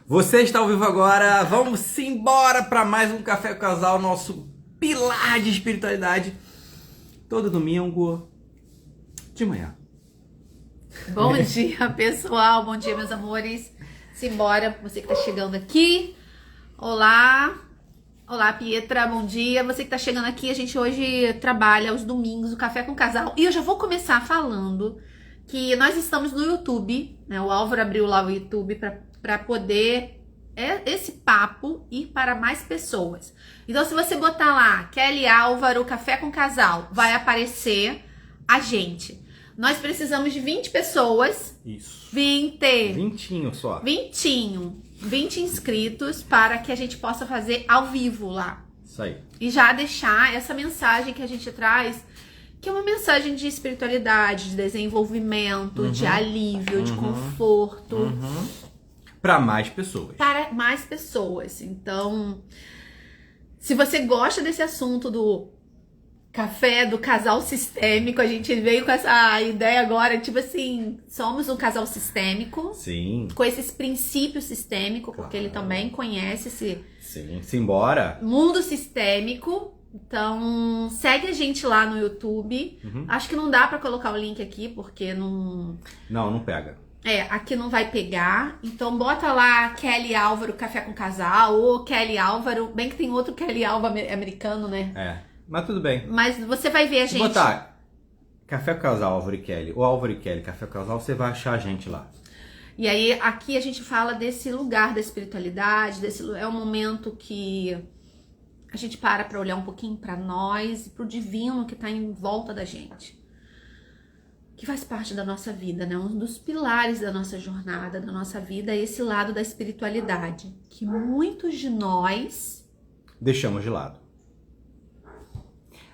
Você está ao vivo agora, vamos embora para mais um Café com Casal, nosso pilar de espiritualidade, todo domingo de manhã. Bom dia, pessoal, bom dia, meus amores. Simbora, você que tá chegando aqui, olá, Pietra, bom dia. Você que tá chegando aqui, a gente hoje trabalha aos domingos o Café com Casal. E eu já vou começar falando que nós estamos no YouTube, né? O Álvaro abriu lá o YouTube para poder esse papo ir para mais pessoas. Então, se você botar lá Kelly Álvaro, Café com Casal, vai aparecer a gente. Nós precisamos de 20 pessoas. Isso. 20 só. 20 inscritos para que a gente possa fazer ao vivo lá. Isso aí. E já deixar essa mensagem que a gente traz, que é uma mensagem de espiritualidade, de desenvolvimento, de alívio, de conforto. Para mais pessoas. Para mais pessoas. Então, se você gosta desse assunto do café, do casal sistêmico, a gente veio com essa ideia agora, tipo assim, somos um casal sistêmico. Sim. Com esses princípios sistêmicos, porque ele também conhece esse Sim, simbora. mundo sistêmico. Então, segue a gente lá no YouTube. Acho que não dá pra colocar o link aqui, porque não... Não pega. aqui não vai pegar. Então, bota lá Kelly Álvaro Café com Casal, ou Kelly Álvaro, bem que tem outro Kelly Álvaro americano, né? Mas tudo bem. Mas você vai ver a Se gente... botar Café com Casal, Álvaro e Kelly, ou Álvaro e Kelly, Café com Casal, você vai achar a gente lá. E aí, aqui a gente fala desse lugar da espiritualidade, é um momento que a gente para olhar um pouquinho pra nós e pro divino que tá em volta da gente. Que faz parte da nossa vida, né? Um dos pilares da nossa jornada, da nossa vida, é esse lado da espiritualidade. Que muitos de nós... deixamos de lado.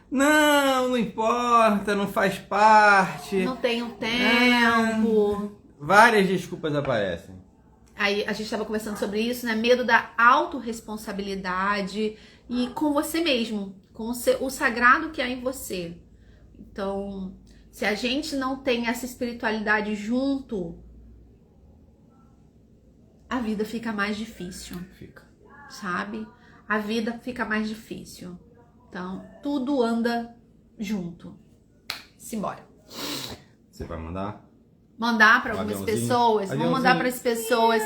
Não importa, não faz parte. Não tenho tempo. Várias desculpas aparecem. Aí a gente estava conversando sobre isso, né? Medo da autorresponsabilidade e com você mesmo, com o sagrado que há em você. Então, se a gente não tem essa espiritualidade junto, a vida fica mais difícil. Fica. Sabe? A vida fica mais difícil. Então, tudo anda junto. Simbora. Você vai mandar? Mandar para algumas Aviãozinho. pessoas. Vamos Aviãozinho. mandar para as pessoas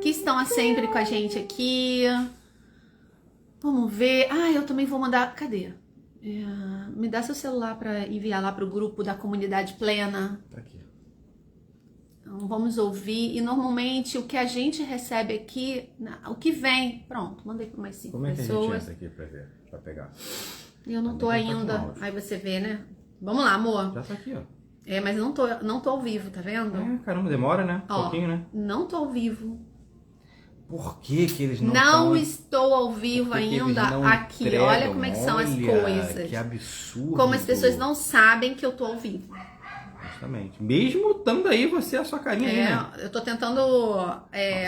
que estão sempre com a gente aqui. Vamos ver. Eu também vou mandar. Cadê? Me dá seu celular para enviar lá para o grupo da comunidade plena. Tá aqui. Então, vamos ouvir. E normalmente o que a gente recebe aqui, o que vem. Pronto, mandei para mais 5 Como é que a gente pessoas. entra aqui pra ver? Pra pegar? Eu não tô Também tá com ainda. áudio. Aí você vê, né? Vamos lá, amor. Já tá aqui, ó. Mas eu não tô ao vivo, tá vendo? Caramba, demora, né? Um Ó, pouquinho, né? Não tô ao vivo. Por que que eles não Não tão- estou ao vivo Por que que eles ainda não aqui. entregam? Olha como é que são as Olha, coisas. Que absurdo. Como as pessoas não sabem que eu tô ao vivo. Justamente. Mesmo estando aí, você a sua carinha aí, né? Eu tô tentando...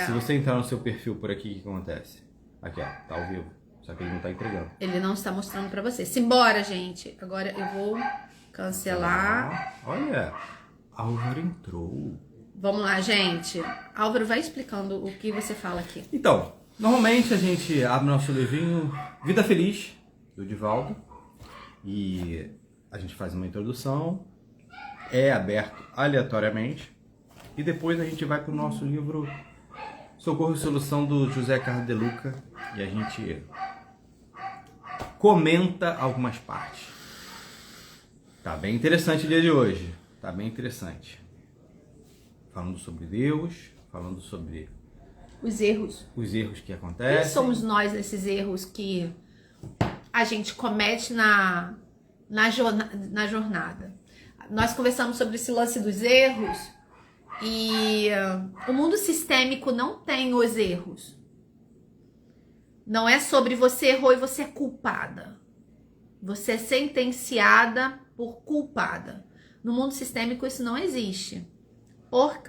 Se você entrar no seu perfil por aqui, o que acontece? Aqui, ó. Tá ao vivo. Só que ele não tá entregando. Ele não está mostrando pra você. Simbora, gente. Agora eu vou cancelar. Olha. Álvaro entrou. Vamos lá, gente. Álvaro, vai explicando o que você fala aqui. Então, normalmente a gente abre nosso livrinho Vida Feliz, do Divaldo, e a gente faz uma introdução, é aberto aleatoriamente, e depois a gente vai para o nosso livro Socorro e Solução, do José Carlos de Luca, e a gente comenta algumas partes. Tá bem interessante o dia de hoje, tá bem interessante. Falando sobre Deus, falando sobre Os erros. os erros que Quem acontecem. somos nós nesses erros que a gente comete na jornada? Nós conversamos sobre esse lance dos erros e o mundo sistêmico não tem os erros. Não é sobre você errou e você é culpada. Você é sentenciada por culpada. No mundo sistêmico isso não existe. Por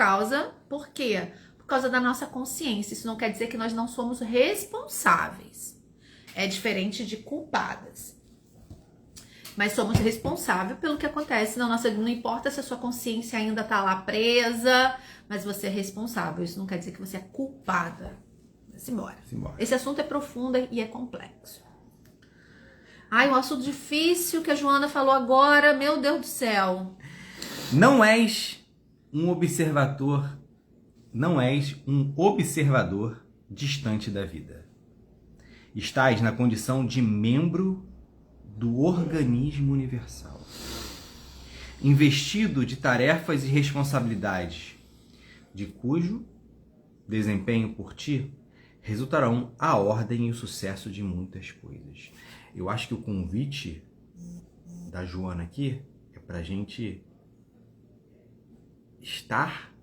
quê? Por causa da nossa consciência. Isso não quer dizer que nós não somos responsáveis. É diferente de culpadas. Mas somos responsáveis pelo que acontece na nossa vida. Não importa se a sua consciência ainda tá lá presa, mas você é responsável. Isso não quer dizer que você é culpada. Simbora. Simbora. Esse assunto é profundo e é complexo. Ai, um assunto difícil que a Joana falou agora, meu Deus do céu. Não és um observador distante da vida. Estás na condição de membro do organismo universal, investido de tarefas e responsabilidades, de cujo desempenho por ti resultarão a ordem e o sucesso de muitas coisas. Eu acho que o convite da Joana aqui é pra gente estar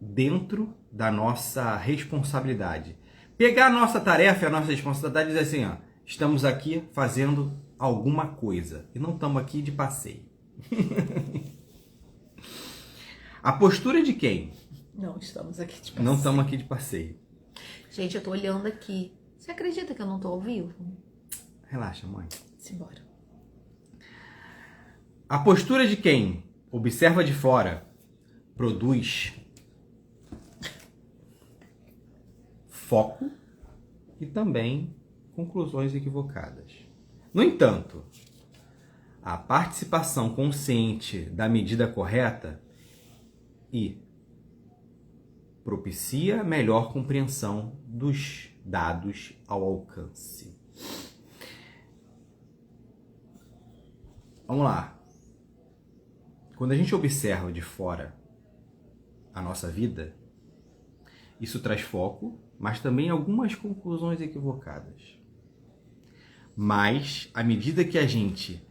dentro da nossa responsabilidade. Pegar a nossa tarefa e a nossa responsabilidade e dizer assim, ó, estamos aqui fazendo alguma coisa e não estamos aqui de passeio. A postura de quem? Não estamos aqui de passeio. Não estamos aqui de passeio. Gente, eu tô olhando aqui. Você acredita que eu não tô ao vivo? Relaxa, mãe. Simbora. A postura de quem observa de fora produz foco e também conclusões equivocadas. No entanto, a participação consciente da medida correta e propicia melhor compreensão dos dados ao alcance. Vamos lá. Quando a gente observa de fora a nossa vida, isso traz foco, mas também algumas conclusões equivocadas. Mas, à medida que a gente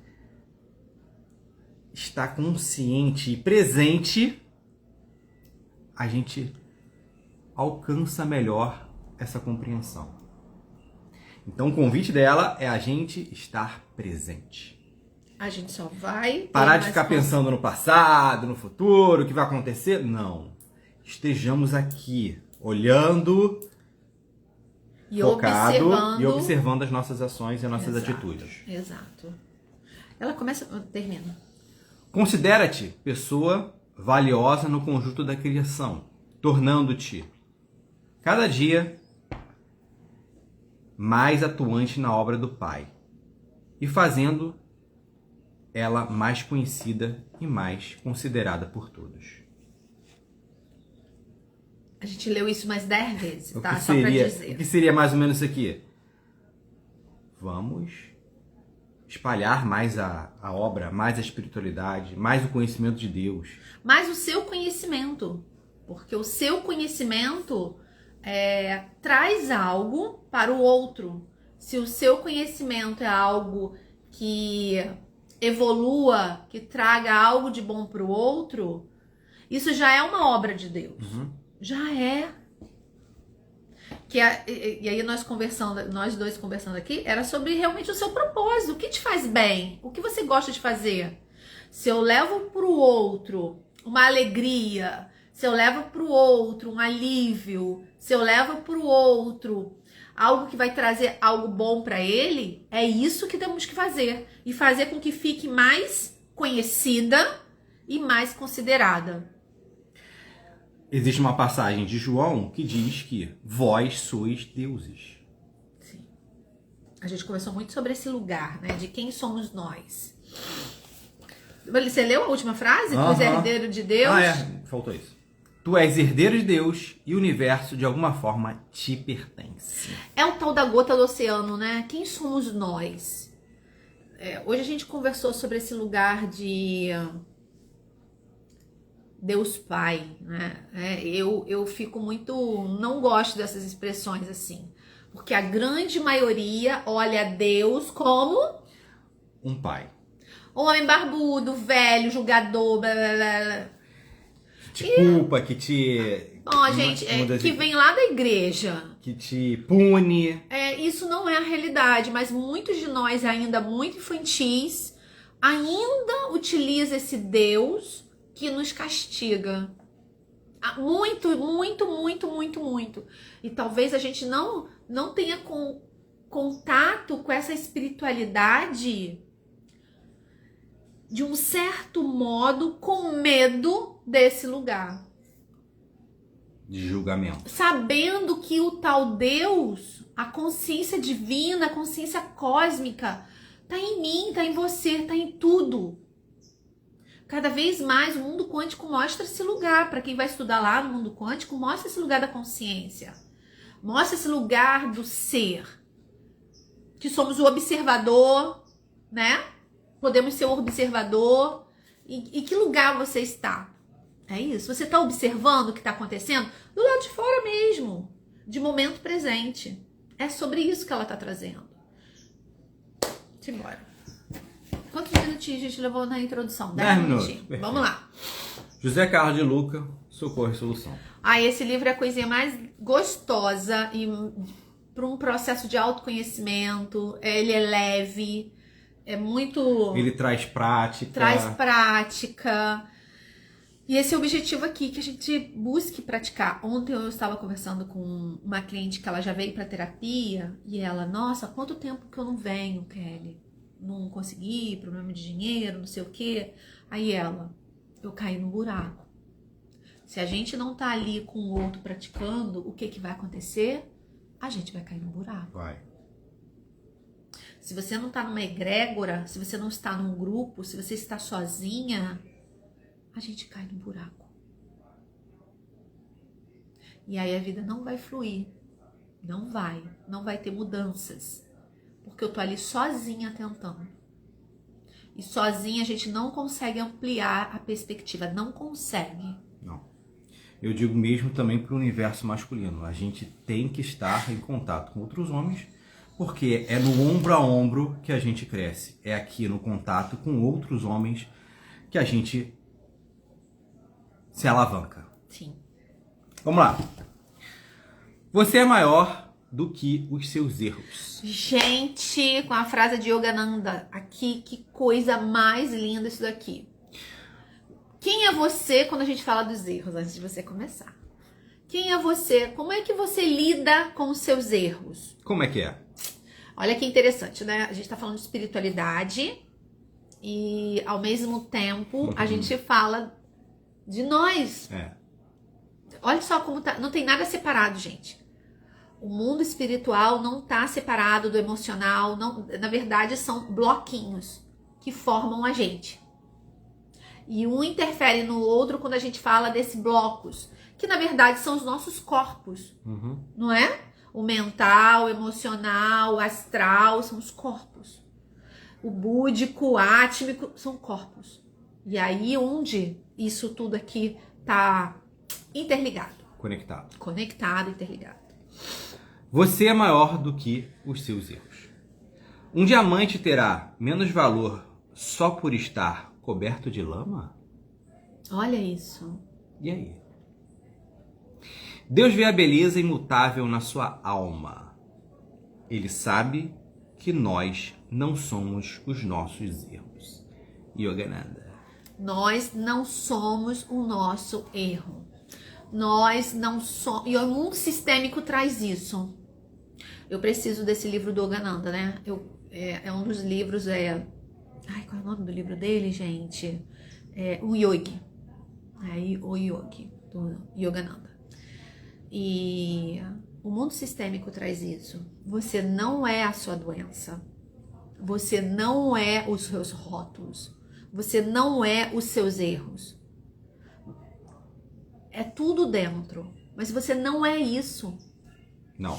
está consciente e presente, a gente alcança melhor essa compreensão. Então, o convite dela é a gente estar presente. A gente só vai... Parar de ficar pensando no passado, no futuro, o que vai acontecer. Não. Estejamos aqui, olhando, e focado e observando as nossas ações e as nossas atitudes. Exato. Ela começa... Termina. Considera-te pessoa valiosa no conjunto da criação, tornando-te cada dia mais atuante na obra do Pai e fazendo ela mais conhecida e mais considerada por todos. A gente leu isso mais 10 vezes, tá? Só pra dizer. O que seria mais ou menos isso aqui? Vamos espalhar mais a obra, mais a espiritualidade, mais o conhecimento de Deus. Mais o seu conhecimento. Porque o seu conhecimento traz algo para o outro. Se o seu conhecimento é algo que evolua, que traga algo de bom para o outro, isso já é uma obra de Deus. Uhum. Já é. E aí nós dois conversando aqui, era sobre realmente o seu propósito. O que te faz bem? O que você gosta de fazer? Se eu levo para o outro uma alegria, se eu levo para o outro um alívio, se eu levo para o outro algo que vai trazer algo bom para ele, é isso que temos que fazer. E fazer com que fique mais conhecida e mais considerada. Existe uma passagem de João que diz que vós sois deuses. Sim. A gente conversou muito sobre esse lugar, né? De quem somos nós. Você leu a última frase? Tu és herdeiro de Deus? Faltou isso. Tu és herdeiro de Deus e o universo de alguma forma te pertence. É o tal da gota do oceano, né? Quem somos nós? Hoje a gente conversou sobre esse lugar de Deus Pai, né? Eu fico muito... Não gosto dessas expressões assim. Porque a grande maioria olha Deus como... um pai. Homem barbudo, velho, julgador, blá, blá, blá. Que te culpa, que te... gente, que vem lá da igreja. Que te pune. Isso não é a realidade, mas muitos de nós ainda muito infantis ainda utiliza esse Deus que nos castiga. Muito, muito, muito, muito, muito. E talvez a gente não tenha contato com essa espiritualidade de um certo modo, com medo desse lugar. de julgamento. Sabendo que o tal Deus, a consciência divina, a consciência cósmica, tá em mim, tá em você, tá em tudo. Cada vez mais o mundo quântico mostra esse lugar. Para quem vai estudar lá no mundo quântico, mostra esse lugar da consciência. Mostra esse lugar do ser. Que somos o observador, né? Podemos ser o observador. E que lugar você está? É isso. Você está observando o que está acontecendo do lado de fora mesmo. De momento presente. É sobre isso que ela está trazendo. Simbora. Quantos minutinhos a gente levou na introdução? 10 minutos. Perfeito. Vamos lá. José Carlos de Luca, Socorro e Solução. Esse livro é a coisinha mais gostosa e para um processo de autoconhecimento. Ele é leve, é muito... Ele traz prática. Traz prática. E esse é o objetivo aqui, que a gente busque praticar. Ontem eu estava conversando com uma cliente que ela já veio para terapia e ela, nossa, quanto tempo que eu não venho, Kelly? Não consegui, problema de dinheiro, não sei o quê. Aí ela, eu caí no buraco. Se a gente não tá ali com o outro praticando, o que que vai acontecer? A gente vai cair no buraco. Vai. Se você não tá numa egrégora, se você não está num grupo, se você está sozinha, a gente cai no buraco. E aí a vida não vai fluir. Não vai ter mudanças. Porque eu tô ali sozinha tentando. E sozinha a gente não consegue ampliar a perspectiva. Não consegue. Não. Eu digo mesmo também para o universo masculino. A gente tem que estar em contato com outros homens, porque é no ombro a ombro que a gente cresce. É aqui no contato com outros homens que a gente se alavanca. Sim. Vamos lá. Você é maior do que os seus erros. Gente, com a frase de Yogananda aqui, que coisa mais linda isso daqui. Quem é você quando a gente fala dos erros, antes de você começar? Quem é você? Como é que você lida com os seus erros? Como é que é? Olha que interessante, né? A gente tá falando de espiritualidade e, ao mesmo tempo, a gente fala de nós. Olha só como tá. Não tem nada separado, gente. O mundo espiritual não tá separado do emocional. Não, na verdade, são bloquinhos que formam a gente. E um interfere no outro quando a gente fala desses blocos, que na verdade são os nossos corpos, não é? O mental, o emocional, o astral são os corpos. O búdico, o átmico são corpos. E aí onde isso tudo aqui tá interligado. Conectado, interligado. Você é maior do que os seus erros. Um diamante terá menos valor só por estar coberto de lama? Olha isso. E aí? Deus vê a beleza imutável na sua alma. Ele sabe que nós não somos os nossos erros. Yogananda. Nós não somos o nosso erro. Nós não somos... E o mundo sistêmico traz isso. Eu preciso desse livro do Yogananda, né? É um dos livros... Ai, qual é o nome do livro dele, gente? O Yogi. O Yogi, do Yogananda. E o mundo sistêmico traz isso. Você não é a sua doença. Você não é os seus rótulos. Você não é os seus erros. É tudo dentro. Mas você não é isso. Não.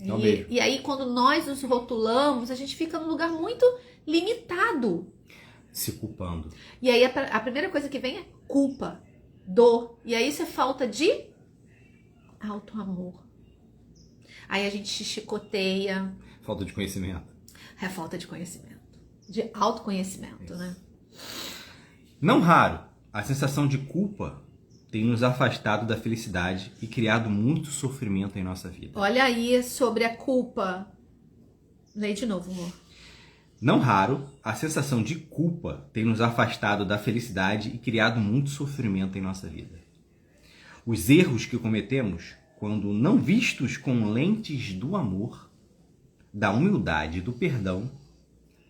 Não mesmo. E aí, quando nós nos rotulamos, a gente fica num lugar muito limitado. Se culpando. E aí, a primeira coisa que vem é culpa, dor. E aí, isso é falta de autoamor. Aí a gente se chicoteia. Falta de conhecimento. É falta de conhecimento. De autoconhecimento, isso, né? Não raro, a sensação de culpa tem nos afastado da felicidade e criado muito sofrimento em nossa vida. Olha aí sobre a culpa. Lê de novo, amor. Não raro, a sensação de culpa tem nos afastado da felicidade e criado muito sofrimento em nossa vida. Os erros que cometemos, quando não vistos com lentes do amor, da humildade e do perdão,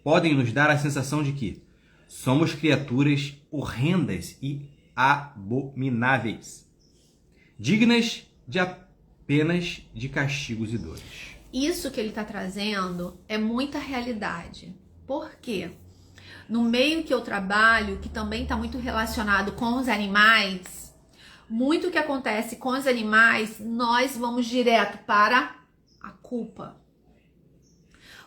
podem nos dar a sensação de que somos criaturas horrendas e abomináveis. dignas de apenas de castigos e dores. Isso que ele está trazendo é muita realidade. Por quê? No meio que eu trabalho, que também está muito relacionado com os animais, muito que acontece com os animais, nós vamos direto para a culpa.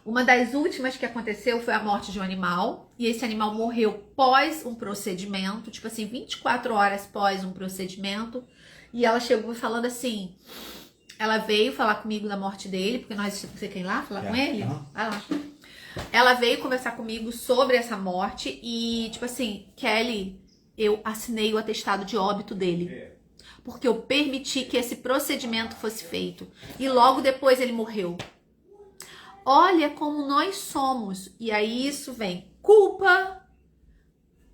Uma das últimas que aconteceu foi a morte de um animal, e esse animal morreu pós um procedimento, tipo assim, 24 horas pós um procedimento, e ela chegou falando assim, ela veio falar comigo da morte dele, porque você quer ir lá falar com ele? Vai lá. Ela veio conversar comigo sobre essa morte e, tipo assim, Kelly, eu assinei o atestado de óbito dele. Porque eu permiti que esse procedimento fosse feito. E logo depois ele morreu. Olha como nós somos. E aí isso vem culpa,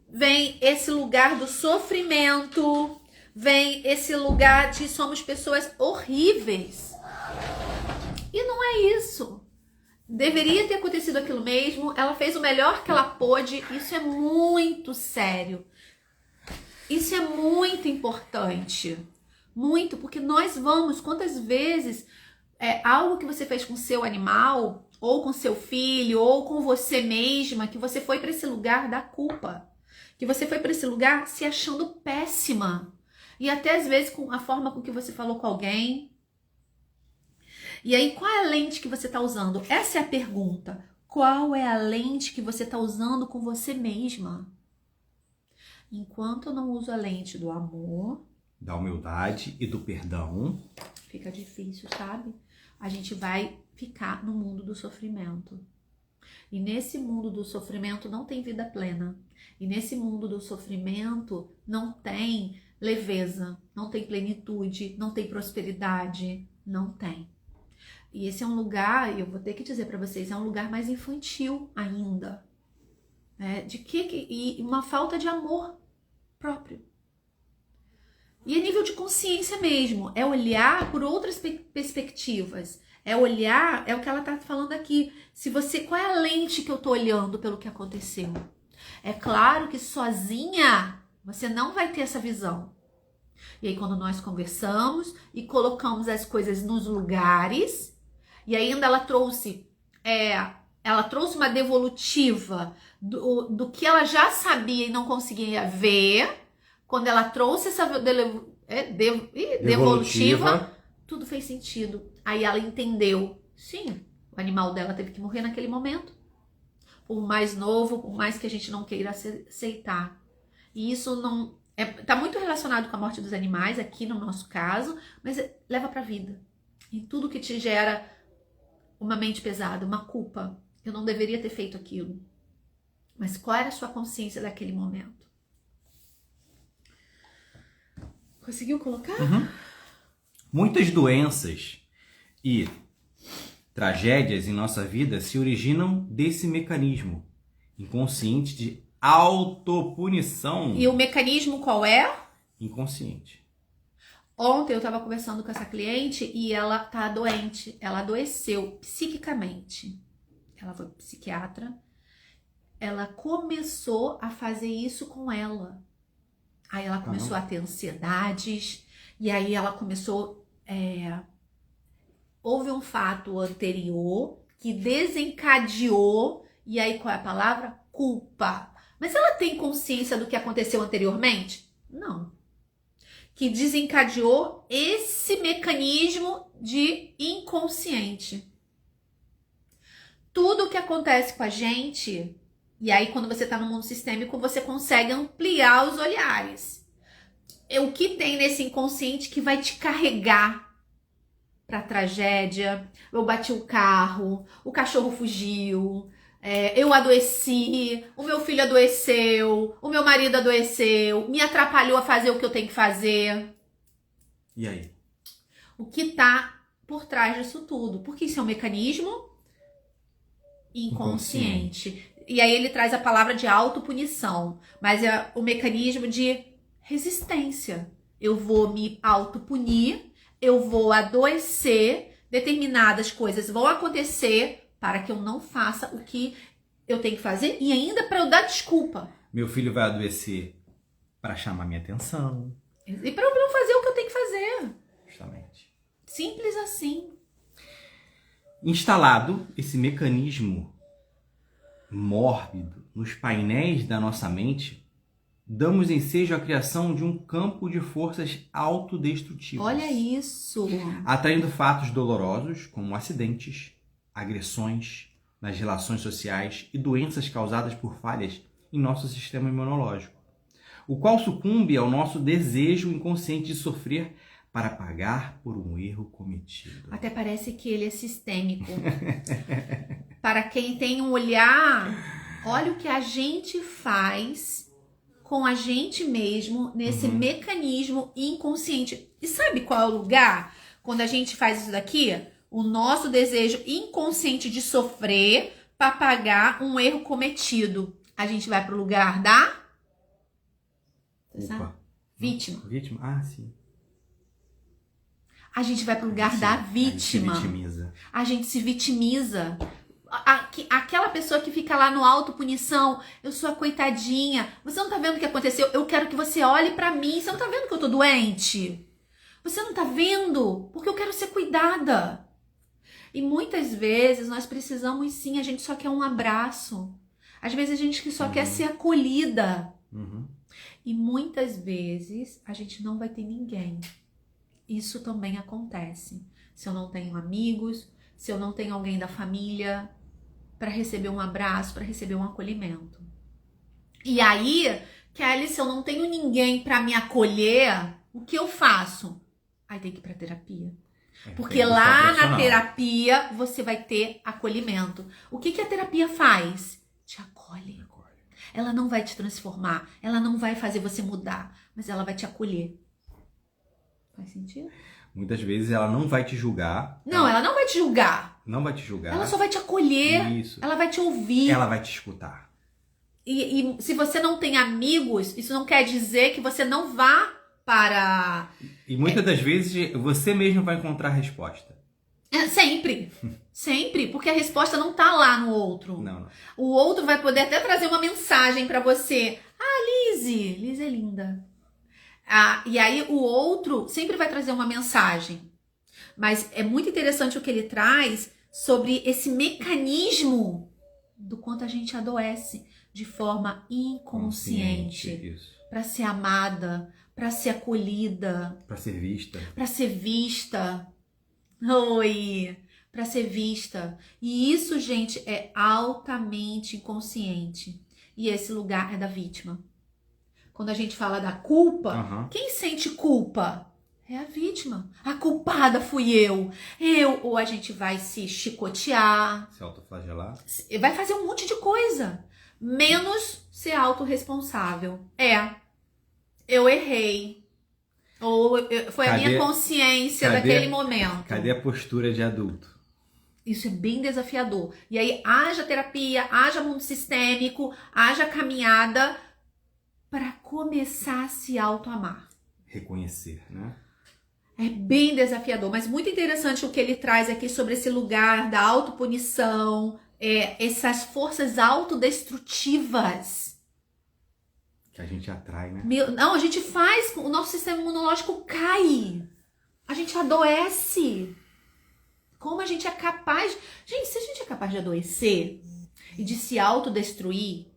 vem esse lugar do sofrimento, vem esse lugar de somos pessoas horríveis. E não é isso. Deveria ter acontecido aquilo mesmo. Ela fez o melhor que ela pôde. Isso é muito sério. Isso é muito importante. Muito, porque nós vamos, quantas vezes algo que você fez com seu animal, ou com seu filho, ou com você mesma, que você foi para esse lugar da culpa. Que você foi para esse lugar se achando péssima. E até às vezes com a forma com que você falou com alguém. E aí, qual é a lente que você está usando? Essa é a pergunta. Qual é a lente que você está usando com você mesma? Enquanto eu não uso a lente do amor, da humildade e do perdão, fica difícil, sabe? A gente vai ficar no mundo do sofrimento. E nesse mundo do sofrimento não tem vida plena. E nesse mundo do sofrimento não tem leveza, não tem plenitude, não tem prosperidade, não tem. E esse é um lugar, eu vou ter que dizer para vocês, é um lugar mais infantil ainda. E uma falta de amor próprio. E é nível de consciência mesmo, é olhar por outras perspectivas, é olhar, é o que ela tá falando aqui. Qual é a lente que eu tô olhando pelo que aconteceu? É claro que sozinha você não vai ter essa visão. E aí quando nós conversamos e colocamos as coisas nos lugares, e ainda ela trouxe uma devolutiva do que ela já sabia e não conseguia ver. Quando ela trouxe essa devolutiva, tudo fez sentido. Aí ela entendeu. Sim, o animal dela teve que morrer naquele momento. Por mais novo, por mais que a gente não queira aceitar. E isso não... tá muito relacionado com a morte dos animais, aqui no nosso caso, mas leva pra vida. Em tudo que te gera uma mente pesada, uma culpa. Eu não deveria ter feito aquilo. Mas qual era a sua consciência daquele momento? Conseguiu colocar? Uhum. Muitas doenças e tragédias em nossa vida se originam desse mecanismo inconsciente de autopunição. E o mecanismo qual é? Inconsciente. Ontem eu estava conversando com essa cliente e ela tá doente. Ela adoeceu psiquicamente. Ela foi psiquiatra. Ela começou a fazer isso com ela. Aí ela começou a ter ansiedades. E aí ela começou... Houve um fato anterior que desencadeou. E aí qual é a palavra? Culpa. Mas ela tem consciência do que aconteceu anteriormente? Não. Que desencadeou esse mecanismo de inconsciente. Tudo que acontece com a gente, e aí quando você está no mundo sistêmico, você consegue ampliar os olhares. O que tem nesse inconsciente que vai te carregar para a tragédia? Eu bati o carro, o cachorro fugiu, eu adoeci, o meu filho adoeceu, o meu marido adoeceu, me atrapalhou a fazer o que eu tenho que fazer. E aí? O que tá por trás disso tudo? Porque isso é um mecanismo inconsciente. E aí ele traz a palavra de autopunição, mas é o mecanismo de resistência. Eu vou me autopunir, eu vou adoecer, determinadas coisas vão acontecer para que eu não faça o que eu tenho que fazer e ainda para eu dar desculpa. Meu filho vai adoecer para chamar minha atenção. E para eu não fazer o que eu tenho que fazer. assim. Instalado esse mecanismo mórbido nos painéis da nossa mente, damos ensejo à criação de um campo de forças autodestrutivas. Olha isso! Atraindo fatos dolorosos como acidentes, agressões nas relações sociais e doenças causadas por falhas em nosso sistema imunológico, o qual sucumbe ao nosso desejo inconsciente de sofrer para pagar por um erro cometido. Até parece que ele é sistêmico. Para quem tem um olhar, olha o que a gente faz com a gente mesmo nesse mecanismo inconsciente. E sabe qual é o lugar? Quando a gente faz isso daqui, o nosso desejo inconsciente de sofrer para pagar um erro cometido. A gente vai para o lugar da... Opa. Vítima. Vítima? Ah, sim. A gente vai para o lugar da vítima. A gente se vitimiza. A gente se vitimiza. Aquela pessoa que fica lá no autopunição, eu sou a coitadinha, você não tá vendo o que aconteceu? Eu quero que você olhe pra mim, você não tá vendo que eu tô doente? Você não tá vendo? Porque eu quero ser cuidada. E muitas vezes nós precisamos sim, a gente só quer um abraço. Às vezes a gente só quer ser acolhida. E muitas vezes a gente não vai ter ninguém. Isso também acontece. Se eu não tenho amigos, se eu não tenho alguém da família para receber um abraço, para receber um acolhimento. E aí, Kelly, se eu não tenho ninguém para me acolher, o que eu faço? Aí tem que ir para terapia. Porque lá na terapia você vai ter acolhimento. O que a terapia faz? Te acolhe. Ela não vai te transformar, ela não vai fazer você mudar, mas ela vai te acolher. Faz sentido? Muitas vezes ela não vai te julgar. Não, ela não vai te julgar. Não vai te julgar. Ela só vai te acolher. Isso. Ela vai te ouvir. Ela vai te escutar. E se você não tem amigos, isso não quer dizer que você não vá para... E muitas das vezes você mesmo vai encontrar a resposta. Sempre. Sempre. Porque a resposta não tá lá no outro. Não. O outro vai poder até trazer uma mensagem para você. Ah, Liz é linda. E aí o outro sempre vai trazer uma mensagem. Mas é muito interessante o que ele traz sobre esse mecanismo do quanto a gente adoece de forma inconsciente. Para ser amada, para ser acolhida. Para ser vista. Para ser vista. Oi! Para ser vista. E isso, gente, é altamente inconsciente. E esse lugar é da vítima. Quando a gente fala da culpa, quem sente culpa? É a vítima. A culpada fui eu. Ou a gente vai se chicotear. Se autoflagelar. Vai fazer um monte de coisa. Menos ser autorresponsável. Eu errei. Ou foi a minha consciência daquele momento. Cadê a postura de adulto? Isso é bem desafiador. E aí, haja terapia, haja mundo sistêmico, haja caminhada para começar a se autoamar. Reconhecer, né? É bem desafiador, mas muito interessante o que ele traz aqui sobre esse lugar da autopunição, essas forças autodestrutivas. Que a gente atrai, né? Não, a gente faz, o nosso sistema imunológico cai. A gente adoece. Como a gente é capaz... Gente, se a gente é capaz de adoecer e de se autodestruir,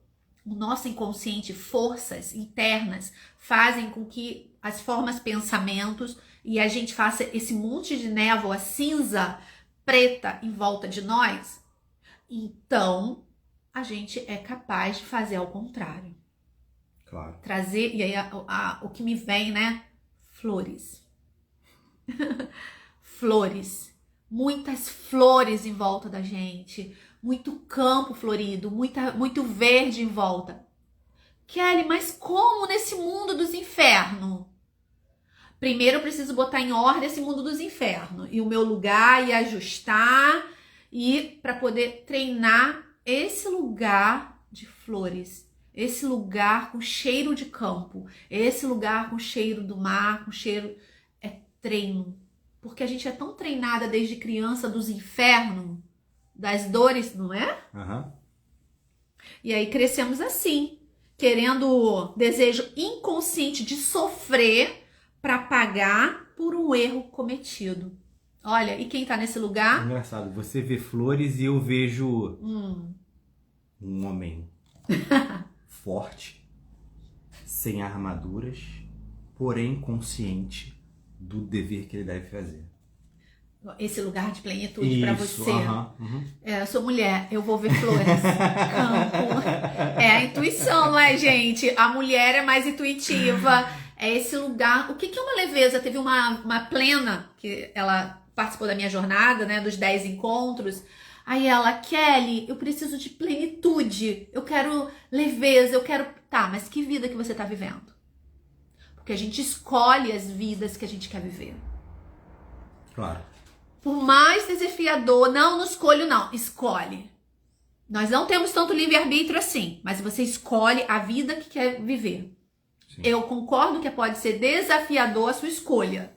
o nosso inconsciente, forças internas, fazem com que as formas pensamentos e a gente faça esse monte de névoa cinza, preta em volta de nós. Então, a gente é capaz de fazer ao contrário. Claro. Trazer, e aí o que me vem, né? Flores. Flores. Muitas flores em volta da gente. Muito campo florido, muito verde em volta. Kelly, mas como nesse mundo dos infernos? Primeiro eu preciso botar em ordem esse mundo dos infernos. E o meu lugar, e ajustar. E para poder treinar esse lugar de flores. Esse lugar com cheiro de campo. Esse lugar com cheiro do mar, com cheiro... É treino. Porque a gente é tão treinada desde criança dos infernos, das dores, não é? E aí crescemos assim, querendo desejo inconsciente de sofrer para pagar por um erro cometido. Olha, e quem tá nesse lugar? Engraçado, você vê flores e eu vejo um homem forte, sem armaduras, porém consciente do dever que ele deve fazer. Esse lugar de plenitude para você. Uhum. Eu sou mulher, eu vou ver flores. Campo. É a intuição, não é, gente? A mulher é mais intuitiva. É esse lugar. O que é uma leveza? Teve uma plena, que ela participou da minha jornada, né? Dos 10 encontros. Aí ela, Kelly, eu preciso de plenitude. Eu quero leveza, eu quero... Tá, mas que vida que você tá vivendo? Porque a gente escolhe as vidas que a gente quer viver. Claro. Por mais desafiador, não escolho não, escolhe. Nós não temos tanto livre-arbítrio assim, mas você escolhe a vida que quer viver. Sim. Eu concordo que pode ser desafiador a sua escolha.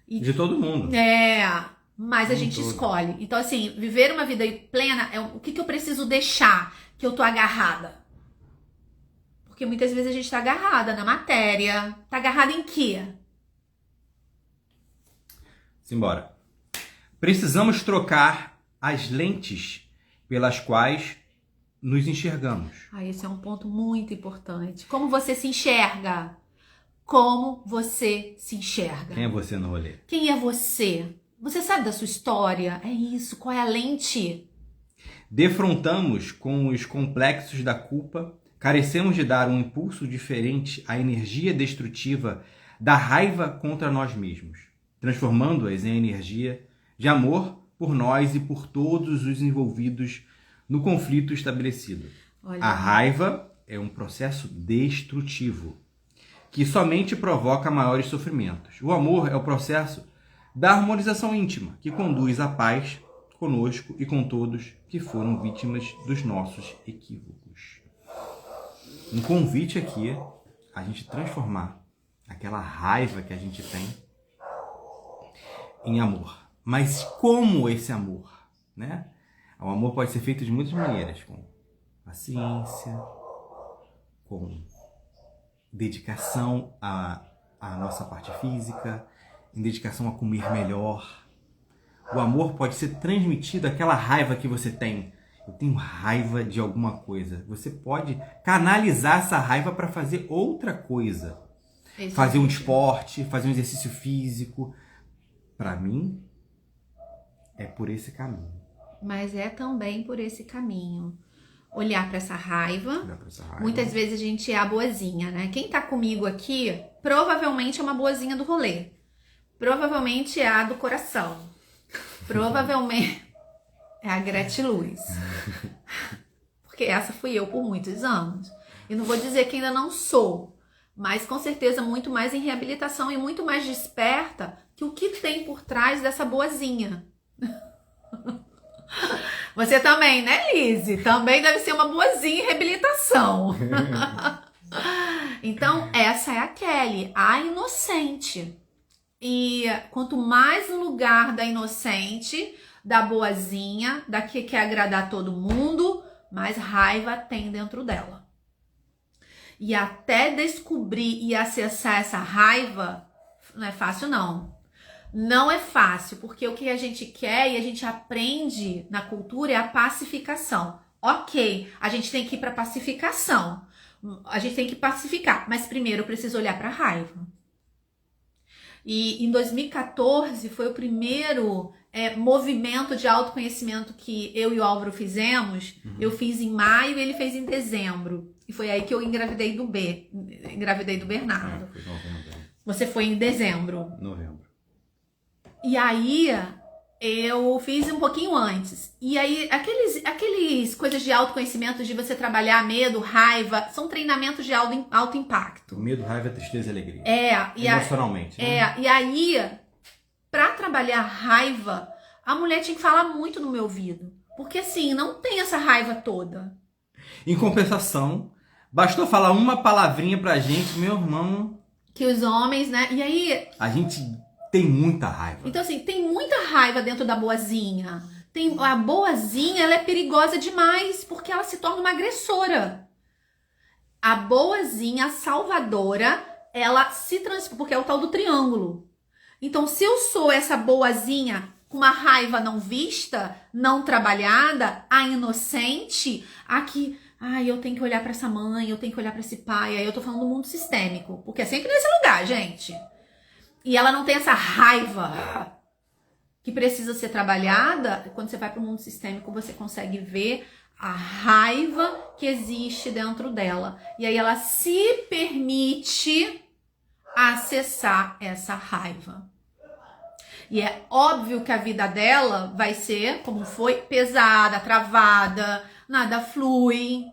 De todo mundo. Mas a gente escolhe. Então assim, viver uma vida plena, o que eu preciso deixar que eu tô agarrada? Porque muitas vezes a gente tá agarrada na matéria. Tá agarrada em quê? Simbora. Precisamos trocar as lentes pelas quais nos enxergamos. Esse é um ponto muito importante. Como você se enxerga? Como você se enxerga? Quem é você no rolê? Quem é você? Você sabe da sua história? É isso. Qual é a lente? Defrontamos com os complexos da culpa, carecemos de dar um impulso diferente à energia destrutiva da raiva contra nós mesmos, transformando-as em energia de amor por nós e por todos os envolvidos no conflito estabelecido. Olha. A raiva é um processo destrutivo, que somente provoca maiores sofrimentos. O amor é o processo da harmonização íntima, que conduz à paz conosco e com todos que foram vítimas dos nossos equívocos. Um convite aqui a gente transformar aquela raiva que a gente tem em amor. Mas como esse amor, né? O amor pode ser feito de muitas maneiras, com paciência, com dedicação à nossa parte física, em dedicação a comer melhor. O amor pode ser transmitido, aquela raiva que você tem. Eu tenho raiva de alguma coisa. Você pode canalizar essa raiva para fazer outra coisa. Fazer um esporte, fazer um exercício físico. Para mim, é por esse caminho. Mas é também por esse caminho. Olhar para essa raiva. Muitas vezes a gente é a boazinha, né? Quem tá comigo aqui, provavelmente é uma boazinha do rolê. Provavelmente é a do coração. Provavelmente é a Gratiluz. Porque essa fui eu por muitos anos. E não vou dizer que ainda não sou, mas com certeza muito mais em reabilitação e muito mais desperta que o que tem por trás dessa boazinha. Você também, né, Lizzy? Também deve ser uma boazinha em reabilitação. Então, essa é a Kelly, a inocente. E quanto mais no lugar da inocente, da boazinha, da que quer agradar todo mundo, mais raiva tem dentro dela. E até descobrir e acessar essa raiva, não é fácil não. Não é fácil, porque o que a gente quer e a gente aprende na cultura é a pacificação. Ok, a gente tem que ir para pacificação. A gente tem que pacificar, mas primeiro eu preciso olhar para a raiva. E em 2014 foi o primeiro movimento de autoconhecimento que eu e o Álvaro fizemos. Eu fiz em maio e ele fez em dezembro. E foi aí que eu engravidei do Bernardo. Foi novembro. Você foi em dezembro. Novembro. E aí eu fiz um pouquinho antes. E aí aqueles coisas de autoconhecimento, de você trabalhar medo, raiva, são treinamentos de alto impacto. Medo, raiva, tristeza e alegria. Emocionalmente. Né? E aí, pra trabalhar raiva, a mulher tinha que falar muito no meu ouvido. Porque assim, não tem essa raiva toda. Em compensação, bastou falar uma palavrinha pra gente, meu irmão. Que os homens, né? E aí... A gente tem muita raiva. Então assim, tem muita raiva dentro da boazinha. A boazinha, ela é perigosa demais, porque ela se torna uma agressora. A boazinha, a salvadora, ela se transforma, porque é o tal do triângulo. Então, se eu sou essa boazinha com uma raiva não vista, não trabalhada, a inocente, a que, ai, eu tenho que olhar pra essa mãe, eu tenho que olhar pra esse pai, aí eu tô falando do mundo sistêmico, porque é sempre nesse lugar, gente. E ela não tem essa raiva que precisa ser trabalhada. Quando você vai pro mundo sistêmico, você consegue ver a raiva que existe dentro dela. E aí ela se permite acessar essa raiva. E é óbvio que a vida dela vai ser, como foi, pesada, travada, nada flui.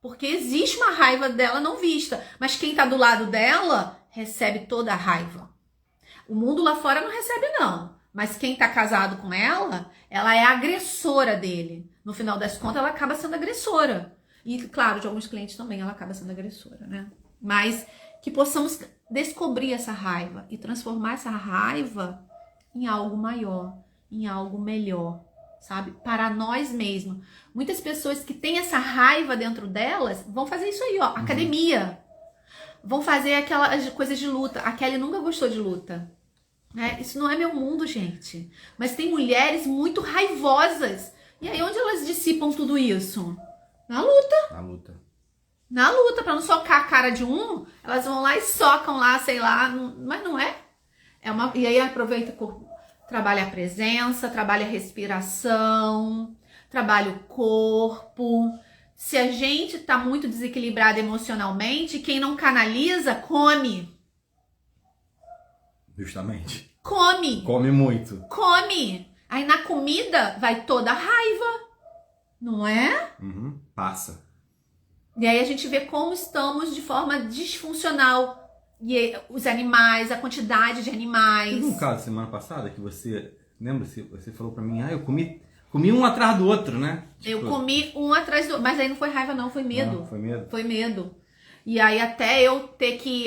Porque existe uma raiva dela não vista. Mas quem tá do lado dela recebe toda a raiva. O mundo lá fora não recebe, não. Mas quem tá casado com ela é agressora dele. No final das contas, ela acaba sendo agressora. E, claro, de alguns clientes também ela acaba sendo agressora, né? Mas que possamos descobrir essa raiva e transformar essa raiva em algo maior, em algo melhor, sabe? Para nós mesmos. Muitas pessoas que têm essa raiva dentro delas vão fazer isso aí, ó, academia. Vão fazer aquelas coisas de luta. A Kelly nunca gostou de luta, né? Isso não é meu mundo, gente. Mas tem mulheres muito raivosas. E aí, onde elas dissipam tudo isso? Na luta. Na luta. Na luta, pra não socar a cara de um, elas vão lá e socam lá, sei lá, mas não é. E aí aproveita, trabalha a presença, trabalha a respiração, trabalha o corpo. Se a gente tá muito desequilibrado emocionalmente, quem não canaliza, come. Justamente. Come. Come muito. Come. Aí na comida vai toda a raiva, não é? Passa. E aí a gente vê como estamos de forma disfuncional. E os animais, a quantidade de animais. Teve um caso semana passada que você, lembra? Você falou pra mim, eu comi um atrás do outro, né? Eu comi um atrás do outro, mas aí não foi raiva não, foi medo. Não, foi medo? Foi medo. E aí até eu ter que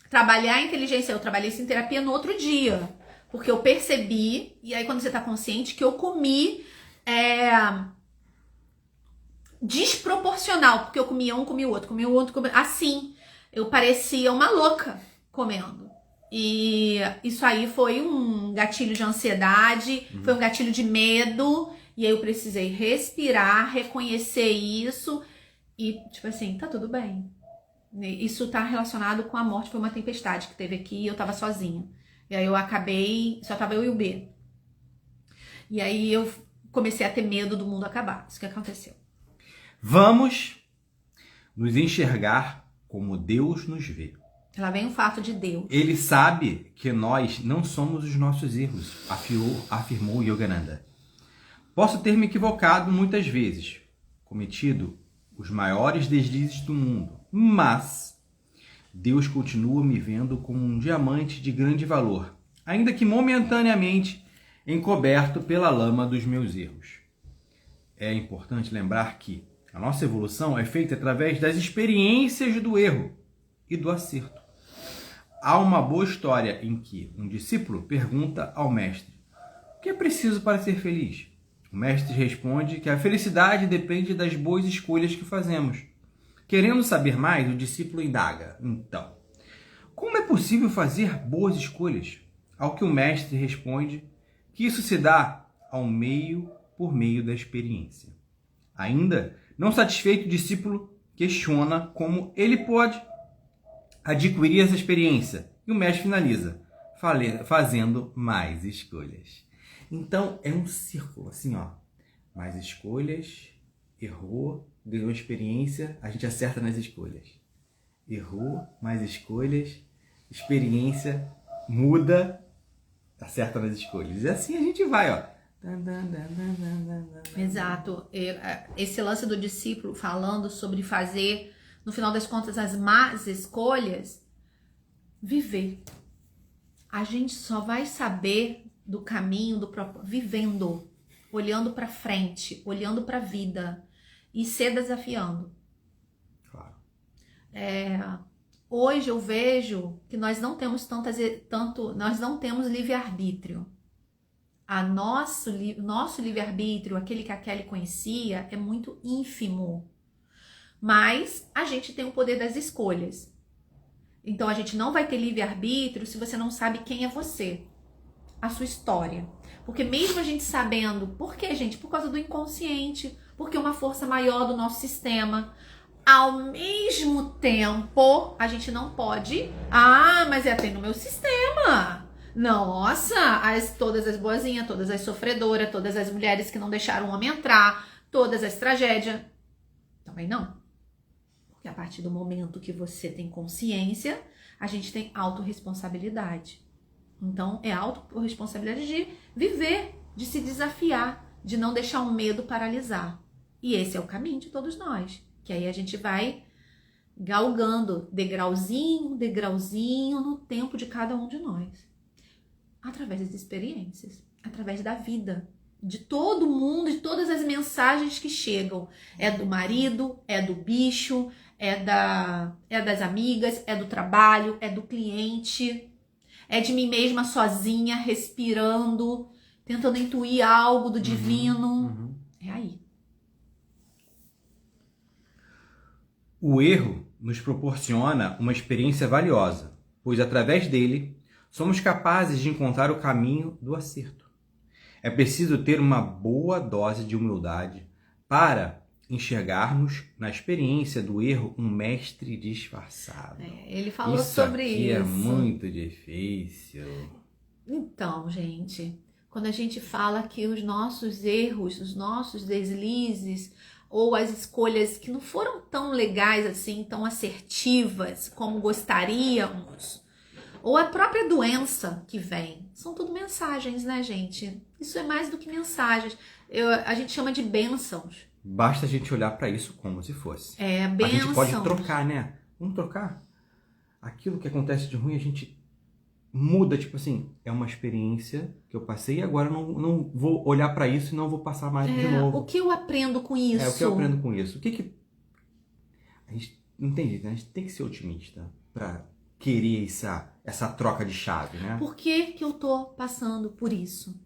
trabalhar a inteligência, eu trabalhei isso em terapia no outro dia. Porque eu percebi, e aí quando você tá consciente, que eu comi desproporcional. Porque eu comia um, comia o outro, comia o outro, comia... assim. Eu parecia uma louca comendo. E isso aí foi um gatilho de ansiedade, foi um gatilho de medo. E aí eu precisei respirar, reconhecer isso. E tipo assim, tá tudo bem. Isso tá relacionado com a morte, foi uma tempestade que teve aqui e eu tava sozinha. E aí eu acabei, só tava eu e o B. E aí eu comecei a ter medo do mundo acabar. Isso que aconteceu. Vamos nos enxergar como Deus nos vê. Lá vem o fato de Deus. Ele sabe que nós não somos os nossos erros, afirmou Yogananda. Posso ter me equivocado muitas vezes, cometido os maiores deslizes do mundo, mas Deus continua me vendo como um diamante de grande valor, ainda que momentaneamente encoberto pela lama dos meus erros. É importante lembrar que a nossa evolução é feita através das experiências do erro e do acerto. Há uma boa história em que um discípulo pergunta ao mestre: o que é preciso para ser feliz? O mestre responde que a felicidade depende das boas escolhas que fazemos. Querendo saber mais, o discípulo indaga: então, como é possível fazer boas escolhas? Ao que o mestre responde que isso se dá por meio da experiência. Ainda não satisfeito, o discípulo questiona como ele pode adquirir essa experiência. E o mestre finaliza, fazendo mais escolhas. Então, é um círculo, assim, ó. Mais escolhas, errou, ganhou experiência, a gente acerta nas escolhas. Errou, mais escolhas, experiência, muda, acerta nas escolhas. E assim a gente vai, ó. Exato. Esse lance do discípulo falando sobre fazer, no final das contas, as más escolhas, viver. A gente só vai saber do caminho, do propósito, vivendo, olhando para frente, olhando para a vida e se desafiando. Claro. Hoje eu vejo que nós não temos nós não temos livre-arbítrio. Nosso livre-arbítrio, aquele que a Kelly conhecia, é muito ínfimo. Mas a gente tem o poder das escolhas. Então a gente não vai ter livre-arbítrio se você não sabe quem é você, a sua história. Porque mesmo a gente sabendo, por quê, gente? Por causa do inconsciente, porque uma força maior do nosso sistema. Ao mesmo tempo, a gente não pode, mas tem no meu sistema. Nossa, todas as boazinhas, todas as sofredoras, todas as mulheres que não deixaram o homem entrar, todas as tragédias. Também não. Porque a partir do momento que você tem consciência, a gente tem autorresponsabilidade. Então, é autorresponsabilidade de viver, de se desafiar, de não deixar o medo paralisar. E esse é o caminho de todos nós. Que aí a gente vai galgando degrauzinho, degrauzinho no tempo de cada um de nós. Através das experiências, através da vida, de todo mundo, de todas as mensagens que chegam. É do marido, é do bicho, é das amigas, é do trabalho, é do cliente, é de mim mesma sozinha, respirando, tentando intuir algo do divino. É aí. O erro nos proporciona uma experiência valiosa, pois através dele somos capazes de encontrar o caminho do acerto. É preciso ter uma boa dose de humildade para enxergarmos na experiência do erro um mestre disfarçado. Ele falou sobre isso. Isso aqui é muito difícil. Então, gente, quando a gente fala que os nossos erros, os nossos deslizes, ou as escolhas que não foram tão legais assim, tão assertivas como gostaríamos, ou a própria doença que vem, são tudo mensagens, né, gente? Isso é mais do que mensagens. A gente chama de bênçãos. Basta a gente olhar para isso como se fosse. Bênçãos. A gente pode trocar, né? Vamos trocar. Aquilo que acontece de ruim, a gente muda, tipo assim, é uma experiência que eu passei e agora eu não vou olhar para isso e não vou passar mais de novo. O que eu aprendo com isso? O que eu aprendo com isso? A gente não tem jeito, né? A gente tem que ser otimista para querer essa troca de chave, né? Por que eu tô passando por isso?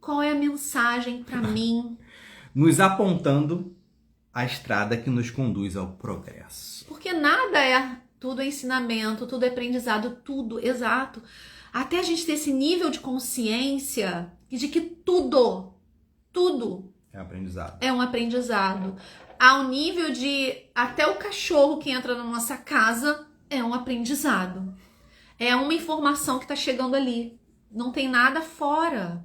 Qual é a mensagem para mim? Nos apontando a estrada que nos conduz ao progresso. Porque nada tudo é ensinamento, tudo é aprendizado, tudo, exato. Até a gente ter esse nível de consciência de que tudo é aprendizado. É um aprendizado. Ao nível de até o cachorro que entra na nossa casa é um aprendizado. É uma informação que está chegando ali. Não tem nada fora.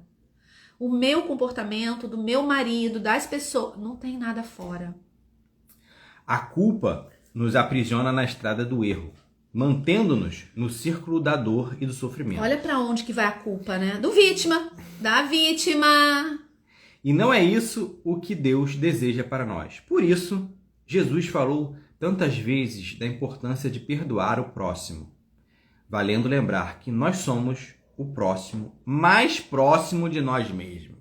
O meu comportamento, do meu marido, das pessoas, não tem nada fora. A culpa nos aprisiona na estrada do erro, mantendo-nos no círculo da dor e do sofrimento. Olha para onde que vai a culpa, né? Da vítima. E não é isso o que Deus deseja para nós. Por isso, Jesus falou tantas vezes da importância de perdoar o próximo, valendo lembrar que nós somos o próximo mais próximo de nós mesmos.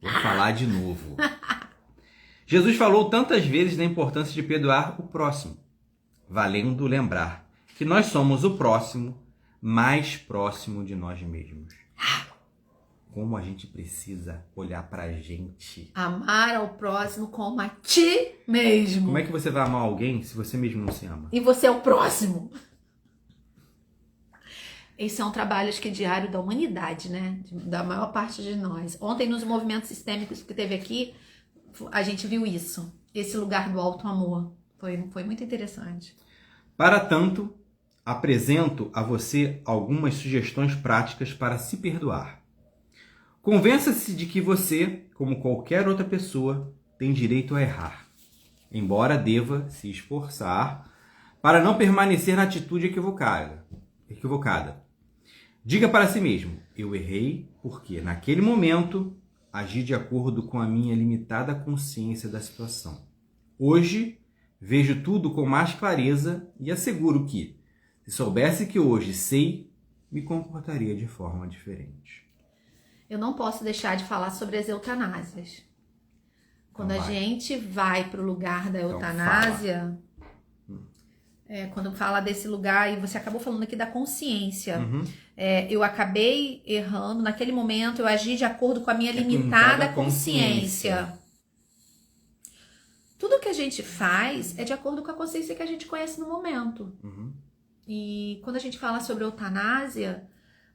Vou falar de novo. Jesus falou tantas vezes da importância de perdoar o próximo, valendo lembrar que nós somos o próximo mais próximo de nós mesmos. Como a gente precisa olhar pra gente. Amar ao próximo como a ti mesmo. Como é que você vai amar alguém se você mesmo não se ama? E você é o próximo. Esse é um trabalho, acho que diário da humanidade, né? Da maior parte de nós. Ontem, nos movimentos sistêmicos que teve aqui, a gente viu isso. Esse lugar do alto amor. Foi muito interessante. Para tanto, apresento a você algumas sugestões práticas para se perdoar. Convença-se de que você, como qualquer outra pessoa, tem direito a errar, embora deva se esforçar para não permanecer na atitude equivocada. Diga para si mesmo: eu errei porque, naquele momento, agi de acordo com a minha limitada consciência da situação. Hoje, vejo tudo com mais clareza e asseguro que, se soubesse que hoje sei, me comportaria de forma diferente. Eu não posso deixar de falar sobre as eutanásias. Quando a gente vai para o lugar da eutanásia, quando fala desse lugar, e você acabou falando aqui da consciência, eu acabei errando, naquele momento eu agi de acordo com a minha limitada consciência. Tudo que a gente faz é de acordo com a consciência que a gente conhece no momento. Uhum. E quando a gente fala sobre eutanásia,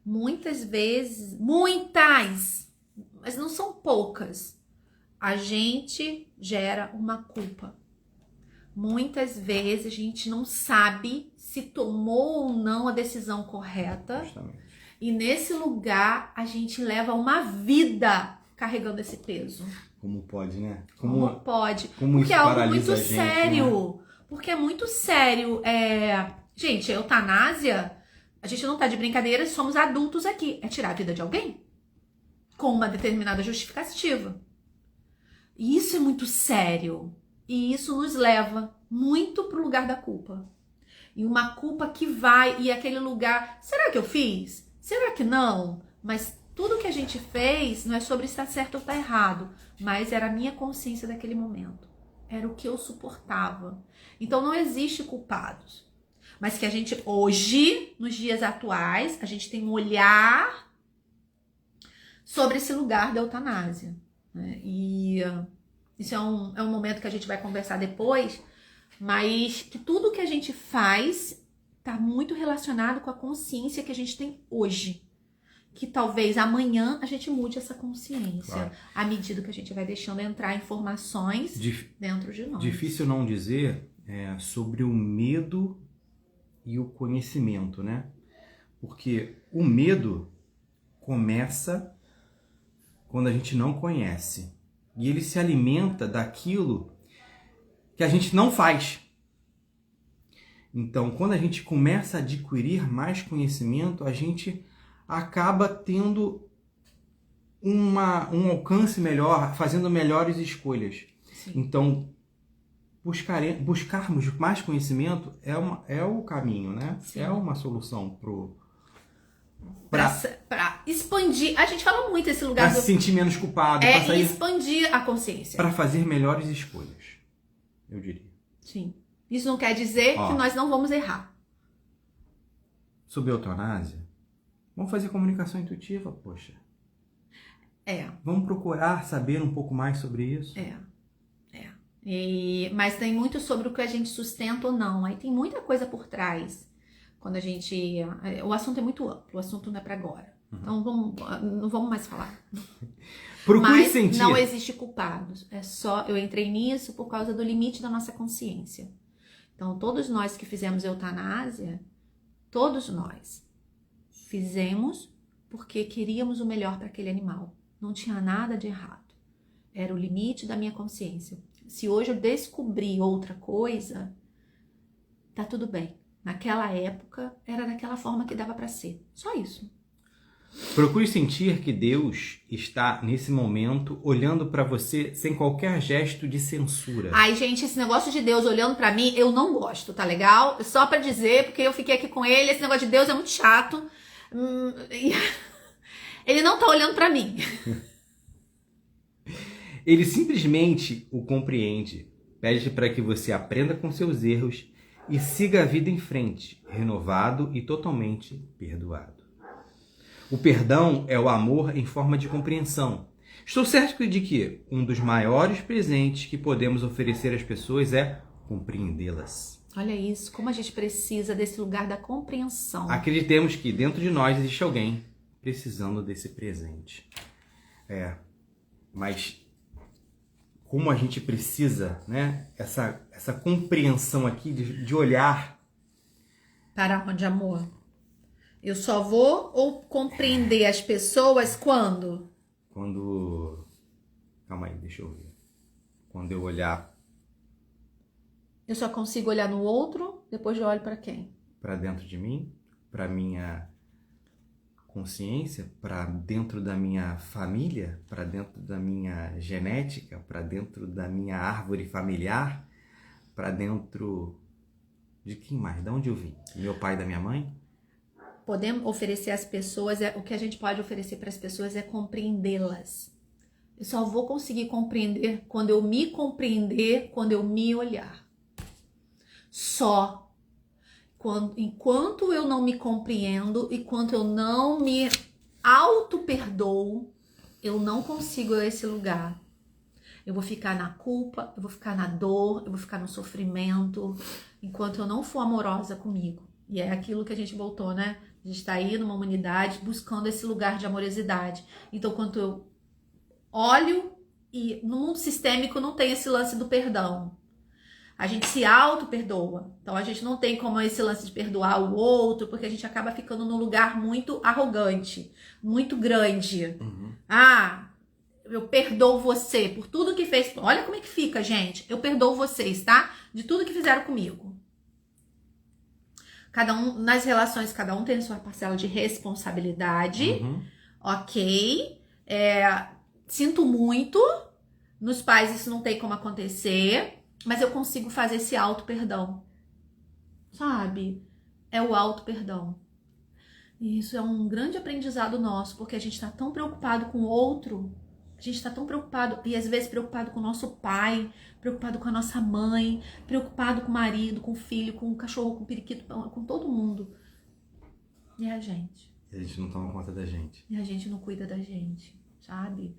muitas vezes, mas não são poucas, a gente gera uma culpa. Muitas vezes a gente não sabe se tomou ou não a decisão correta. Justamente. E nesse lugar a gente leva uma vida carregando esse peso. Como pode, né? Como pode? Como Porque isso é algo paralisa muito a gente, sério. né? Porque é muito sério. Gente, a eutanásia, a gente não tá de brincadeira, somos adultos aqui. É tirar a vida de alguém com uma determinada justificativa. E isso é muito sério. E isso nos leva muito pro lugar da culpa. E uma culpa que vai, e aquele lugar, será que eu fiz? Será que não? Mas tudo que a gente fez não é sobre estar certo ou estar errado, mas era a minha consciência daquele momento. Era o que eu suportava. Então não existe culpados. Mas que a gente hoje, nos dias atuais, a gente tem um olhar sobre esse lugar da eutanásia, né? E isso é um momento que a gente vai conversar depois, mas que tudo que a gente faz está muito relacionado com a consciência que a gente tem hoje. Que talvez amanhã a gente mude essa consciência, Claro. à medida que a gente vai deixando entrar informações dentro de nós. Difícil não dizer sobre o medo e o conhecimento, né? Porque o medo começa quando a gente não conhece. E ele se alimenta daquilo que a gente não faz. Então, quando a gente começa a adquirir mais conhecimento, a gente acaba tendo um alcance melhor, fazendo melhores escolhas. Sim. Então, buscarmos mais conhecimento é o caminho, né? Sim. É uma solução Pra expandir. A gente fala muito esse para lugar se sentir menos culpado, para e sair, expandir a consciência. para fazer melhores escolhas, eu diria. Sim. Isso não quer dizer que nós não vamos errar. Sobre a eutanásia, vamos fazer comunicação intuitiva, poxa. Vamos procurar saber um pouco mais sobre isso. Mas tem muito sobre o que a gente sustenta ou não. Aí tem muita coisa por trás. Quando a gente... O assunto é muito amplo. O assunto não é para agora. Então não vamos mais falar. Procure sentir. Não existe culpados. É só... Eu entrei nisso por causa do limite da nossa consciência. Então todos nós que fizemos eutanásia, todos nós fizemos porque queríamos o melhor para aquele animal. Não tinha nada de errado. Era o limite da minha consciência. Se hoje eu descobri outra coisa, tá tudo bem. Naquela época, era daquela forma que dava para ser. Só isso. Procure sentir que Deus está, nesse momento, olhando para você sem qualquer gesto de censura. Ai, gente, esse negócio de Deus olhando para mim, eu não gosto, tá legal? Só para dizer, porque eu fiquei aqui com ele, esse negócio de Deus é muito chato. Ele não tá olhando para mim. Ele simplesmente o compreende, pede para que você aprenda com seus erros e siga a vida em frente, renovado e totalmente perdoado. O perdão é o amor em forma de compreensão. Estou certo de que um dos maiores presentes que podemos oferecer às pessoas é compreendê-las. Olha isso, como a gente precisa desse lugar da compreensão. Acreditemos que dentro de nós existe alguém precisando desse presente. Mas como a gente precisa, né? Essa compreensão aqui de olhar. Para onde, amor? Eu só vou ou compreender as pessoas quando? Calma aí, deixa eu ver. Quando eu olhar... Eu só consigo olhar no outro, depois eu olho para quem? Para dentro de mim, para minha consciência, para dentro da minha família, para dentro da minha genética, para dentro da minha árvore familiar, para dentro de quem mais? De onde eu vim? Meu pai e da minha mãe? Podemos oferecer às pessoas, o que a gente pode oferecer para as pessoas é compreendê-las. Eu só vou conseguir compreender quando eu me compreender, quando eu me olhar. Só enquanto eu não me compreendo e quando eu não me auto-perdoo, eu não consigo esse lugar. eu vou ficar na culpa, eu vou ficar na dor, eu vou ficar no sofrimento, enquanto eu não for amorosa comigo. E é aquilo que a gente voltou, né? A gente tá aí numa humanidade buscando esse lugar de amorosidade. Então, quando eu olho, e no mundo sistêmico não tem esse lance do perdão. A gente se auto-perdoa. Então, a gente não tem como esse lance de perdoar o outro, porque a gente acaba ficando num lugar muito arrogante, muito grande. Ah, eu perdoo você por tudo que fez. Olha como é que fica, gente. Eu perdoo vocês, tá? De tudo que fizeram comigo. Cada um, nas relações, cada um tem a sua parcela de responsabilidade. Ok. Sinto muito. Nos pais isso não tem como acontecer. Mas eu consigo fazer esse auto-perdão. Sabe? É o auto-perdão. E isso é um grande aprendizado nosso, porque a gente tá tão preocupado com o outro. A gente tá tão preocupado, e às vezes preocupado com o nosso pai, preocupado com a nossa mãe, preocupado com o marido, com o filho, com o cachorro, com o periquito, com todo mundo. E a gente? E a gente não toma conta da gente. E a gente não cuida da gente, sabe?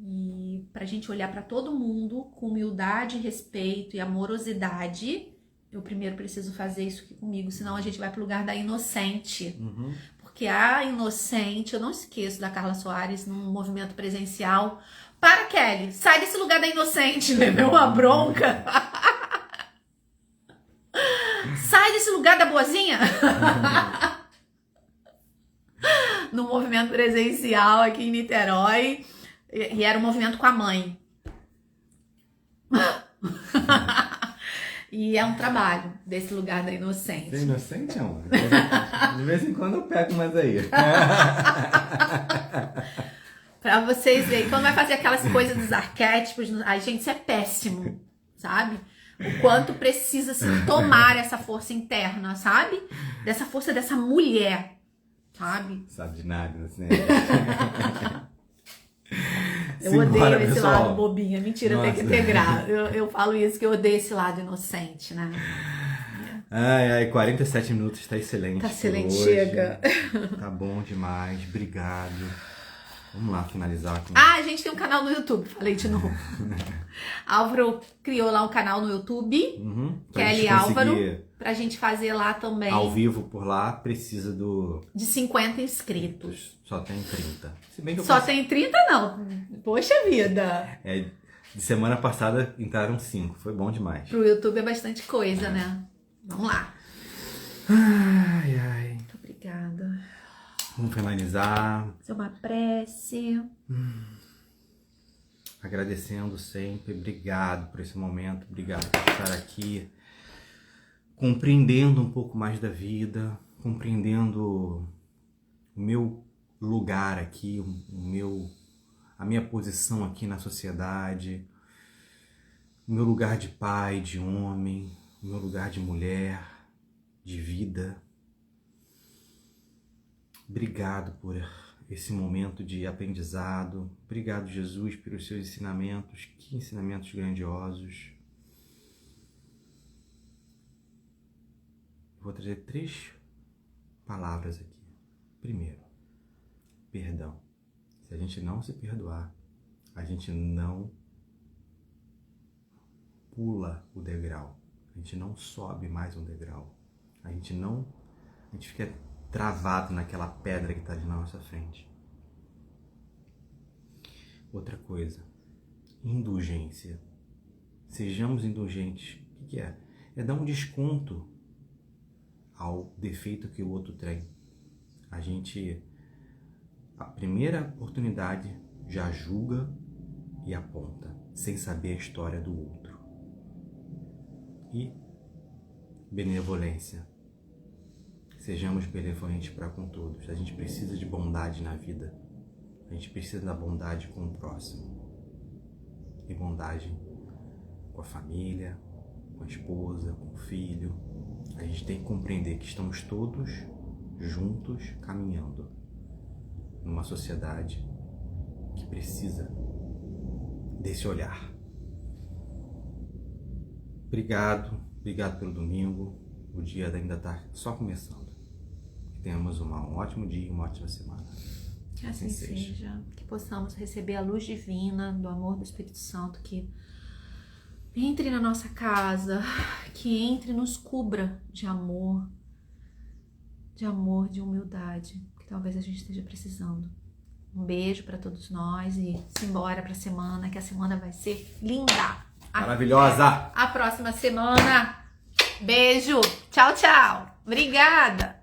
E pra gente olhar pra todo mundo com humildade, respeito e amorosidade, eu primeiro preciso fazer isso aqui comigo, senão a gente vai pro lugar da inocente. Porque a inocente, eu não esqueço da Carla Soares num movimento presencial. Para, Kelly, sai desse lugar da inocente, levou uma bronca. Sai desse lugar da boazinha. No movimento presencial aqui em Niterói. E era um movimento com a mãe. E é um trabalho desse lugar da inocente. Você é inocente, amor? De vez em quando eu pego mais aí. Pra vocês verem, quando vai fazer aquelas coisas dos arquétipos, ai, gente, isso é péssimo, sabe? O quanto precisa se tomar essa força interna, sabe? Dessa força dessa mulher, sabe? Sabe de nada, assim. Eu odeio esse pessoal. lado bobinha. Mentira, Nossa. tem que integrar. Eu falo isso, que eu odeio esse lado inocente, né? Ai, 47 minutos, tá excelente. Tá excelente, hoje. chega. Tá bom demais, obrigado. Vamos lá finalizar com... Ah, a gente tem um canal no YouTube, falei de novo. Álvaro criou lá um canal no YouTube, Pra gente Kelly Álvaro, conseguir pra gente fazer lá também. ao vivo por lá, precisa De 50 inscritos. Só tem 30. Se bem que eu Só tem 30 não. Poxa vida. De semana passada entraram 5, foi bom demais. Pro YouTube é bastante coisa, né? Vamos lá. Ai. Muito obrigada. Vamos finalizar. Fazer uma prece. Agradecendo sempre, obrigado por esse momento, obrigado por estar aqui, compreendendo um pouco mais da vida, compreendendo o meu lugar aqui, a minha posição aqui na sociedade, o meu lugar de pai, de homem, o meu lugar de mulher, de vida. Obrigado por esse momento de aprendizado. Obrigado, Jesus, pelos seus ensinamentos. Que ensinamentos grandiosos. Vou trazer 3 palavras aqui. Primeiro, perdão. Se a gente não se perdoar, a gente não pula o degrau. A gente não sobe mais um degrau. A gente fica travado naquela pedra que está ali na nossa frente. Outra coisa, indulgência. Sejamos indulgentes. O que é? É dar um desconto ao defeito que o outro tem. A primeira oportunidade, já julga e aponta, sem saber a história do outro. E benevolência. Sejamos benevolentes para com todos. A gente precisa de bondade na vida. A gente precisa da bondade com o próximo. E bondade com a família, com a esposa, com o filho. A gente tem que compreender que estamos todos juntos caminhando numa sociedade que precisa desse olhar. Obrigado pelo domingo. O dia ainda está só começando. Que tenhamos um ótimo dia e uma ótima semana. Que assim seja. Que possamos receber a luz divina do amor do Espírito Santo, que entre na nossa casa, que entre e nos cubra de amor, de humildade, que talvez a gente esteja precisando. Um beijo para todos nós e simbora pra semana, que a semana vai ser linda. Maravilhosa! Até a próxima semana. Beijo. Tchau, tchau. Obrigada.